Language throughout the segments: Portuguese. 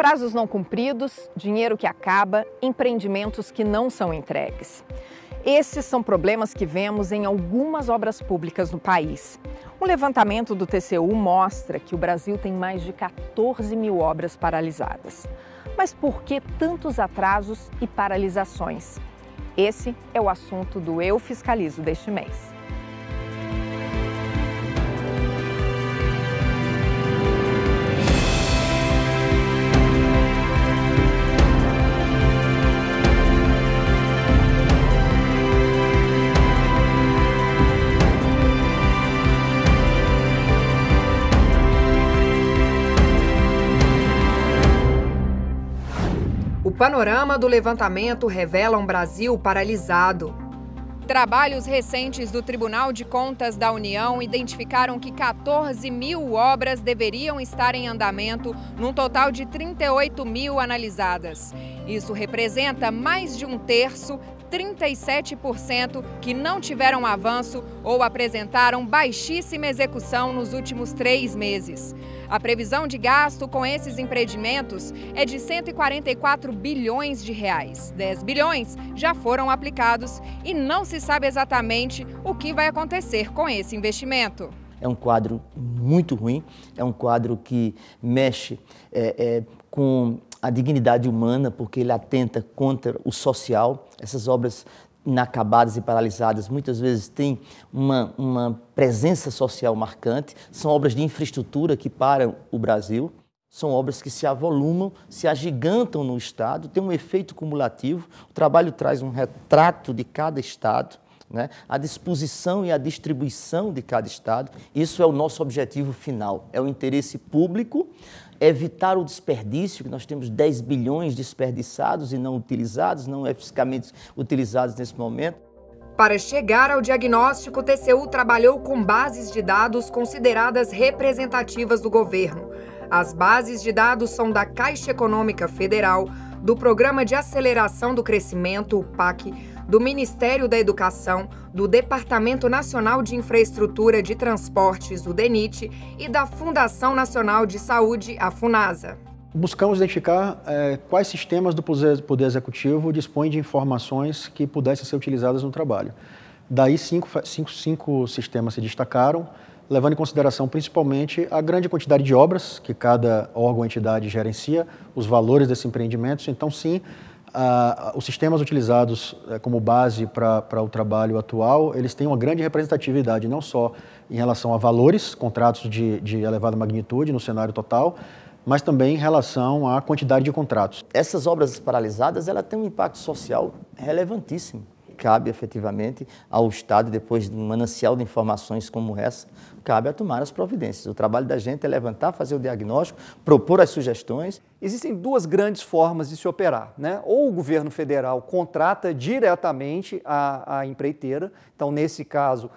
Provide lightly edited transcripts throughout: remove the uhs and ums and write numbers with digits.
Prazos não cumpridos, dinheiro que acaba, empreendimentos que não são entregues. Esses são problemas que vemos em algumas obras públicas no país. Um levantamento do TCU mostra que o Brasil tem mais de 14 mil obras paralisadas. Mas por que tantos atrasos e paralisações? Esse é o assunto do Eu Fiscalizo deste mês. O panorama do levantamento revela um Brasil paralisado. Trabalhos recentes do Tribunal de Contas da União identificaram que 14 mil obras deveriam estar em andamento, num total de 38 mil analisadas. Isso representa mais de um terço, 37%, que não tiveram avanço ou apresentaram baixíssima execução nos últimos 3 meses. A previsão de gasto com esses empreendimentos é de 144 bilhões de reais. 10 bilhões já foram aplicados e não se sabe exatamente o que vai acontecer com esse investimento. É um quadro muito ruim, é um quadro que mexe com a dignidade humana, porque ele atenta contra o social. Essas obras inacabadas e paralisadas muitas vezes têm uma presença social marcante, são obras de infraestrutura que param o Brasil, são obras que se avolumam, se agigantam no Estado, tem um efeito cumulativo. O trabalho traz um retrato de cada Estado, né? A disposição e a distribuição de cada Estado. Isso é o nosso objetivo final, é o interesse público, evitar o desperdício, que nós temos 10 bilhões desperdiçados e não utilizados, não eficazmente utilizados nesse momento. Para chegar ao diagnóstico, o TCU trabalhou com bases de dados consideradas representativas do governo. As bases de dados são da Caixa Econômica Federal, do Programa de Aceleração do Crescimento, o PAC, do Ministério da Educação, do Departamento Nacional de Infraestrutura de Transportes, o DENIT, e da Fundação Nacional de Saúde, a FUNASA. Buscamos identificar quais sistemas do Poder Executivo dispõem de informações que pudessem ser utilizadas no trabalho. Daí, cinco sistemas se destacaram, levando em consideração principalmente a grande quantidade de obras que cada órgão ou entidade gerencia, os valores desses empreendimentos. Então, sim, os sistemas utilizados como base para o trabalho atual, eles têm uma grande representatividade, não só em relação a valores, contratos de elevada magnitude no cenário total, mas também em relação à quantidade de contratos. Essas obras paralisadas, ela tem um impacto social relevantíssimo. Cabe efetivamente ao Estado, depois de um manancial de informações como essa, cabe a tomar as providências. O trabalho da gente é levantar, fazer o diagnóstico, propor as sugestões. Existem duas grandes formas de se operar, né? Ou o governo federal contrata diretamente a empreiteira, então nesse caso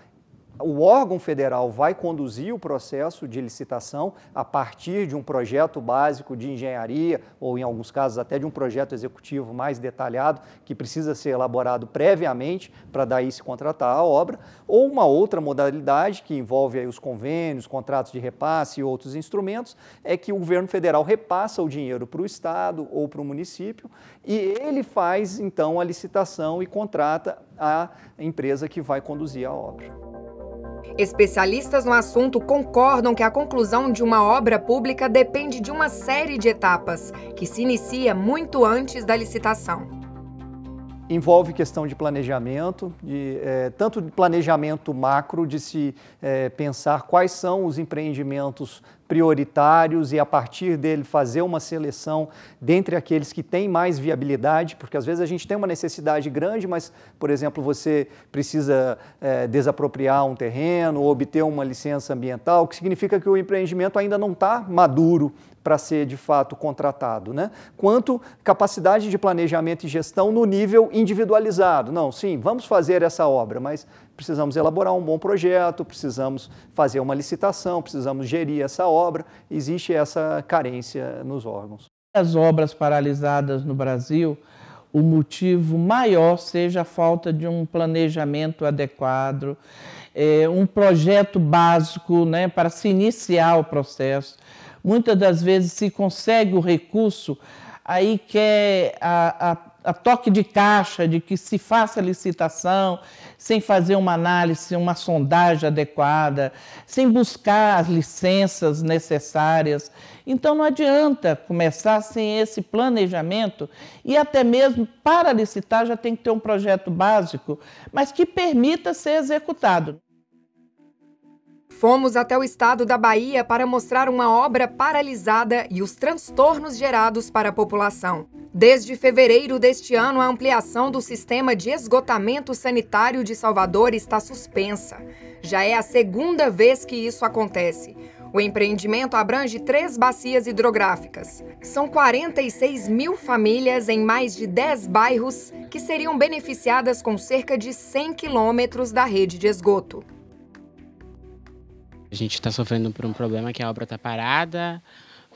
o órgão federal vai conduzir o processo de licitação a partir de um projeto básico de engenharia ou, em alguns casos, até de um projeto executivo mais detalhado que precisa ser elaborado previamente para daí se contratar a obra, ou uma outra modalidade que envolve aí os convênios, contratos de repasse e outros instrumentos, é que o governo federal repassa o dinheiro para o Estado ou para o município e ele faz, então, a licitação e contrata a empresa que vai conduzir a obra. Especialistas no assunto concordam que a conclusão de uma obra pública depende de uma série de etapas, que se inicia muito antes da licitação. Envolve questão de planejamento, tanto de planejamento macro, de se pensar quais são os empreendimentos prioritários e, a partir dele, fazer uma seleção dentre aqueles que têm mais viabilidade, porque às vezes a gente tem uma necessidade grande, mas, por exemplo, você precisa desapropriar um terreno ou obter uma licença ambiental, o que significa que o empreendimento ainda não está maduro para ser, de fato, contratado, né? Quanto capacidade de planejamento e gestão no nível individualizado. Não, sim, vamos fazer essa obra, mas precisamos elaborar um bom projeto, precisamos fazer uma licitação, precisamos gerir essa obra. Existe essa carência nos órgãos. As obras paralisadas no Brasil, o motivo maior seja a falta de um planejamento adequado, um projeto básico, né, para se iniciar o processo. muitas das vezes se consegue o recurso, aí quer a toque de caixa, de que se faça licitação, sem fazer uma análise, uma sondagem adequada, sem buscar as licenças necessárias. Então não adianta começar sem esse planejamento e até mesmo para licitar já tem que ter um projeto básico, mas que permita ser executado. Fomos até o estado da Bahia para mostrar uma obra paralisada e os transtornos gerados para a população. Desde fevereiro deste ano, a ampliação do sistema de esgotamento sanitário de Salvador está suspensa. Já é a segunda vez que isso acontece. O empreendimento abrange 3 bacias hidrográficas. São 46 mil famílias em mais de 10 bairros que seriam beneficiadas com cerca de 100 quilômetros da rede de esgoto. A gente está sofrendo por um problema que a obra está parada,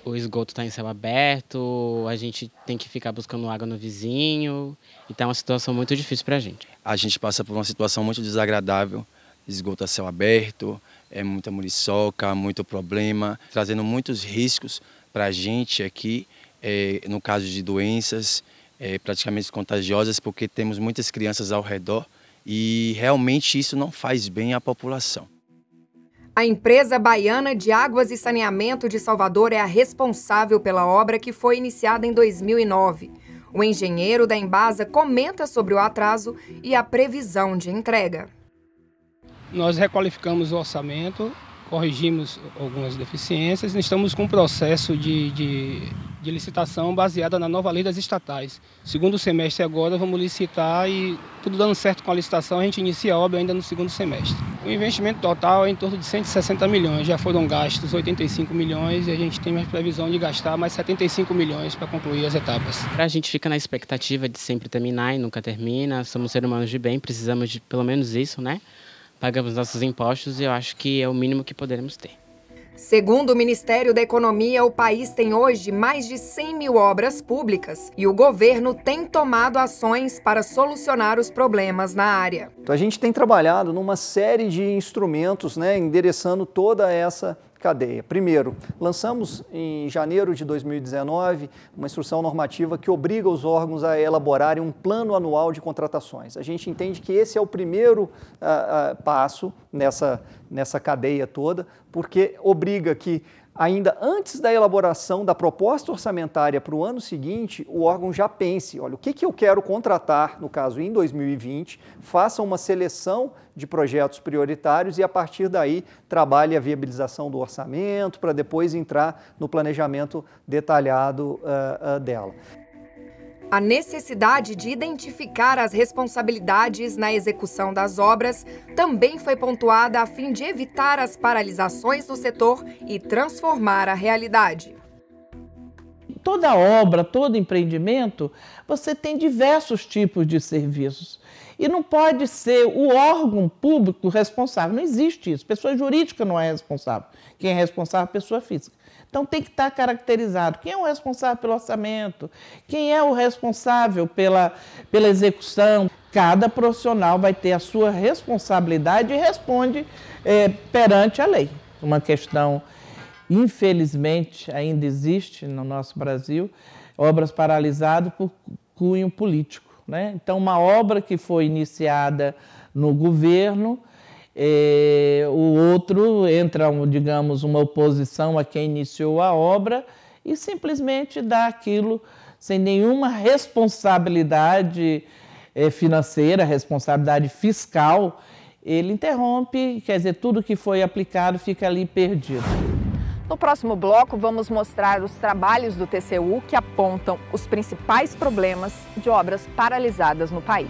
o esgoto está em céu aberto, a gente tem que ficar buscando água no vizinho, então é uma situação muito difícil para a gente. A gente passa por uma situação muito desagradável, esgoto a céu aberto, muita muriçoca, muito problema, trazendo muitos riscos para a gente aqui, no caso de doenças praticamente contagiosas, porque temos muitas crianças ao redor e realmente isso não faz bem à população. A empresa baiana de águas e saneamento de Salvador é a responsável pela obra que foi iniciada em 2009. O engenheiro da Embasa comenta sobre o atraso e a previsão de entrega. Nós requalificamos o orçamento, corrigimos algumas deficiências e estamos com um processo de licitação baseada na nova lei das estatais. Segundo semestre agora vamos licitar e tudo dando certo com a licitação, a gente inicia a obra ainda no segundo semestre. O investimento total é em torno de 160 milhões, já foram gastos 85 milhões e a gente tem mais previsão de gastar mais 75 milhões para concluir as etapas. A gente fica na expectativa de sempre terminar e nunca termina, somos seres humanos de bem, precisamos de pelo menos isso, né? Pagamos nossos impostos e eu acho que é o mínimo que poderemos ter. Segundo o Ministério da Economia, o país tem hoje mais de 100 mil obras públicas e o governo tem tomado ações para solucionar os problemas na área. Então, a gente tem trabalhado numa série de instrumentos, endereçando toda essa cadeia. Primeiro, lançamos em janeiro de 2019 uma instrução normativa que obriga os órgãos a elaborarem um plano anual de contratações. A gente entende que esse é o primeiro passo nessa cadeia toda, porque obriga que ainda antes da elaboração da proposta orçamentária para o ano seguinte, o órgão já pense, olha, o que eu quero contratar, no caso em 2020, faça uma seleção de projetos prioritários e a partir daí trabalhe a viabilização do orçamento para depois entrar no planejamento detalhado dela. A necessidade de identificar as responsabilidades na execução das obras também foi pontuada a fim de evitar as paralisações do setor e transformar a realidade. Toda obra, todo empreendimento, você tem diversos tipos de serviços. E não pode ser o órgão público responsável, não existe isso. Pessoa jurídica não é responsável. Quem é responsável é a pessoa física. Então tem que estar caracterizado quem é o responsável pelo orçamento, quem é o responsável pela execução. Cada profissional vai ter a sua responsabilidade e responde perante a lei. Uma questão, infelizmente, ainda existe no nosso Brasil, obras paralisadas por cunho político. Então, uma obra que foi iniciada no governo, o outro entra, digamos, uma oposição a quem iniciou a obra e simplesmente dá aquilo sem nenhuma responsabilidade financeira, responsabilidade fiscal, ele interrompe, quer dizer, tudo que foi aplicado fica ali perdido. No próximo bloco, vamos mostrar os trabalhos do TCU que apontam os principais problemas de obras paralisadas no país.